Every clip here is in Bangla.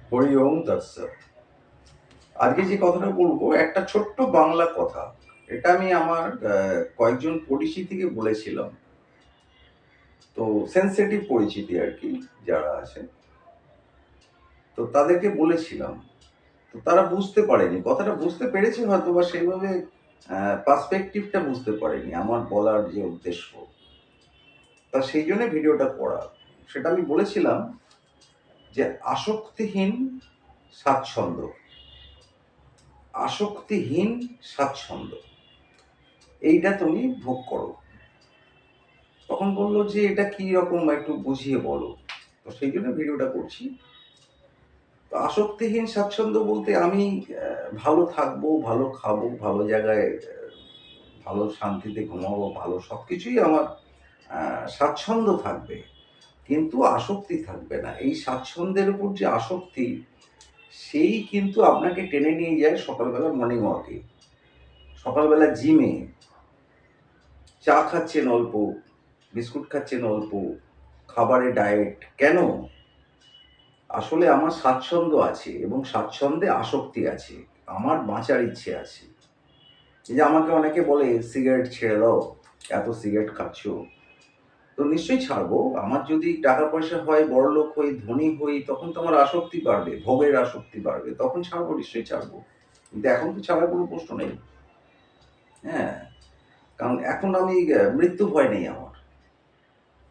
হরি ওম তৎসৎ। আজকে যে কথাটা বলবো একটা ছোট্ট বাংলা কথা। এটা আমি আমার কয়েকজন পরিচিতিকে বলেছিলাম। তো সেনসিটিভ পরিচিতি আর কি যারা আছে। তো তাদেরকে বলেছিলাম। তো তারা বুঝতে পারেনি। কথাটা বুঝতে পেরেছে হয়তো বা সেইভাবে পার্সপেক্টিভটা বুঝতে পারেনি আমার বলার যে উদ্দেশ্য। তা সেই জন্য ভিডিওটা করা। সেটা আমি বলেছিলাম যে আসক্তিহীন স্বাচ্ছন্দ্য। আসক্তিহীন স্বাচ্ছন্দ্য। এইটা তুমি ভোগ করো। তখন বলল যে এটা কি রকম একটু বুঝিয়ে বলো। তো সেই জন্য ভিডিওটা করছি। তো আসক্তিহীন স্বাচ্ছন্দ্য বলতে আমি ভালো থাকবো, ভালো খাবো, ভালো জায়গায় ভালো শান্তিতে ঘুমাবো, ভালো সবকিছুই আমার স্বাচ্ছন্দ্য থাকবে। কিন্তু আসক্তি থাকবে না। এই স্বাচ্ছন্দ্যের উপর যে আসক্তি, সেই কিন্তু আপনাকে টেনে নিয়ে যায় সকালবেলা মর্নিং ওয়াকে, সকালবেলা জিমে, চা খাচ্ছেন অল্প, বিস্কুট খাচ্ছেন অল্প, খাবারে ডায়েট। কেন? আসলে আমার স্বাচ্ছন্দ্য আছে এবং স্বাচ্ছন্দ্যে আসক্তি আছে। আমার বাঁচার ইচ্ছে আছে। এই যে আমাকে অনেকে বলে সিগারেট ছেড়ে দাও, এত সিগারেট খাচ্ছ। তো নিশ্চয়ই ছাড়বো। আমার যদি টাকা পয়সা হয়, বড়লোক হই, ধনী হই, তখন তো আমার আসক্তি বাড়বে, ভোগের আসক্তি বাড়বে। তখন ছাড়বো, নিশ্চয়ই ছাড়বো। কিন্তু এখন তো ছাড়ার কোনো প্রশ্ন নেই। হ্যাঁ? কারণ এখন আমি মৃত্যু ভয় নেই আমার।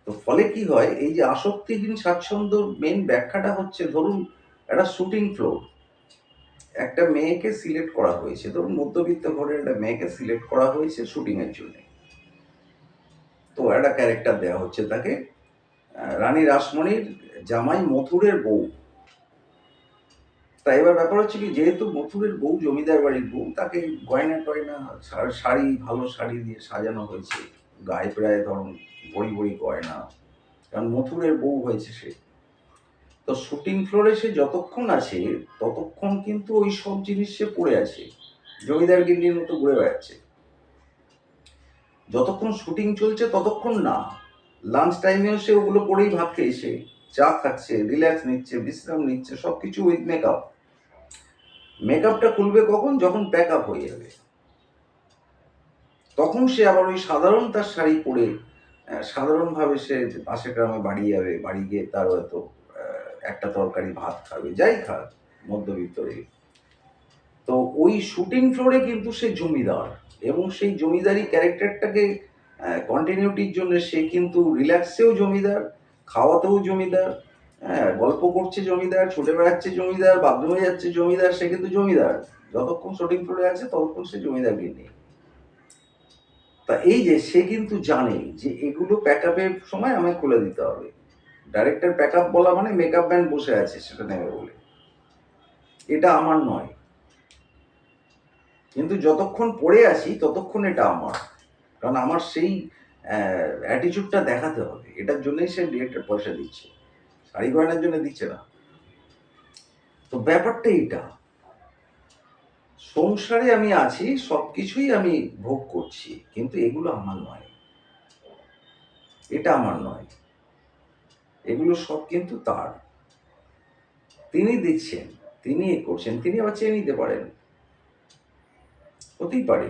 তো ফলে কি হয়, এই যে আসক্তিহীন স্বাচ্ছন্দ্যর মেইন ব্যাখ্যাটা হচ্ছে, ধরুন একটা শুটিং ফ্লোর, একটা মেয়েকে সিলেক্ট করা হয়েছে, ধরুন মধ্যবিত্ত ঘরের একটা মেয়েকে সিলেক্ট করা হয়েছে শুটিং এর জন্য। তো একটা ক্যারেক্টার দেওয়া হচ্ছে তাকে, রানী রাসমণির জামাই মথুরের বউ। তা এবার ব্যাপার হচ্ছে কি, যেহেতু মথুরের বউ জমিদার বাড়ির বউ, তাকে গয়না টয়না, শাড়ি, ভালো শাড়ি দিয়ে সাজানো হয়েছে। গায়ে প্রায় ধরুন ভরি ভরি গয়না, কারণ মথুরের বউ হয়েছে সে। তো শুটিং ফ্লোরে সে যতক্ষণ আছে ততক্ষণ কিন্তু ওই সব জিনিস সে পরে আছে, জমিদার গিন্নির মতো ঘুরে বেড়াচ্ছে। যতক্ষণ শুটিং চলছে ততক্ষণ না, লাঞ্চ টাইমেও সে ওগুলো পরেই ভাত খেয়েছে, চা খাচ্ছে, রিল্যাক্স নিচ্ছে, বিশ্রাম নিচ্ছে, সবকিছু উইথ মেকআপ। মেকআপটা খুলবে কখন? যখন প্যাক আপ হয়ে যাবে। তখন সে আবার ওই সাধারণ তার শাড়ি পরে সাধারণভাবে সে পাশের গ্রামে বাড়ি যাবে, বাড়ি গিয়ে তার হয়তো একটা তরকারি ভাত খাবে, যাই খাক মধ্যবিত্ত। তো ওই শুটিং ফ্লোরে কিন্তু সে জমিদার, এবং সেই জমিদারি ক্যারেক্টারটাকে কন্টিনিউটির জন্য সে কিন্তু রিল্যাক্সেও জমিদার, খাওয়াতেও জমিদার, হ্যাঁ, গল্প করছে জমিদার, ছুটে বেড়াচ্ছে জমিদার, বাথরুমে যাচ্ছে জমিদার, সে কিন্তু জমিদার। যতক্ষণ শুটিং ফ্লোরে আছে ততক্ষণ সে জমিদার গিন্নি। তা এই যে সে কিন্তু জানে যে এগুলো প্যাক আপের সময় আমায় খুলে দিতে হবে। ডাইরেক্টর প্যাক আপ বলা মানে মেকআপ ম্যান বসে আছে সেটা নেবে বলে। এটা আমার নয়। কিন্তু যতক্ষণ পড়ে আছি ততক্ষণ এটা আমার। কারণ আমার সেই অ্যাটিটিউডটা দেখাতে হবে। এটার জন্যই সে ডিরেক্টর পয়সা দিচ্ছে। শাড়ি গয়নার জন্য দিচ্ছে না। তো ব্যাপারটা এটা। সংসারে আমি আছি, সবকিছুই আমি ভোগ করছি। কিন্তু এগুলো আমার নয়। এটা আমার নয়। এগুলো সব কিন্তু তার। তিনি দিচ্ছেন, তিনি এ করছেন, তিনি আবার চেয়ে নিতে পারেন। হতেই পারে।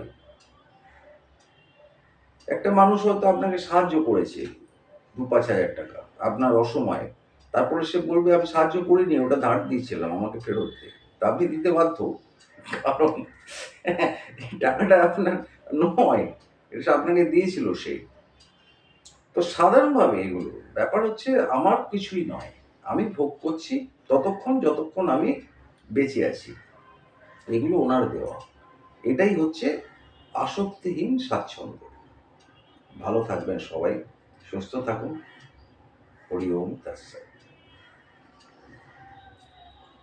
একটা মানুষ হয়তো আপনাকে সাহায্য করেছে ২-৫ হাজার টাকা আপনার অসময়ে। তারপরে সে বলবে আমি সাহায্য করিনি, ওটা ধার দিয়েছিলাম, আমাকে ফেরত দে। তা আপনি দিতে বাধ্য। কারণ এই টাকাটা আপনার নয়, এটা আপনাকে দিয়েছিল সে। তো সাধারণভাবে এগুলো ব্যাপার হচ্ছে, আমার কিছুই নয়। আমি ভোগ করছি ততক্ষণ যতক্ষণ আমি বেঁচে আছি। এগুলো ওনার দেওয়া। এটাই হচ্ছে আসক্তিহীন স্বাচ্ছন্দ্য। ভালো থাকবেন সবাই, সুস্থ থাকুন। হরি ওম তৎসৎ।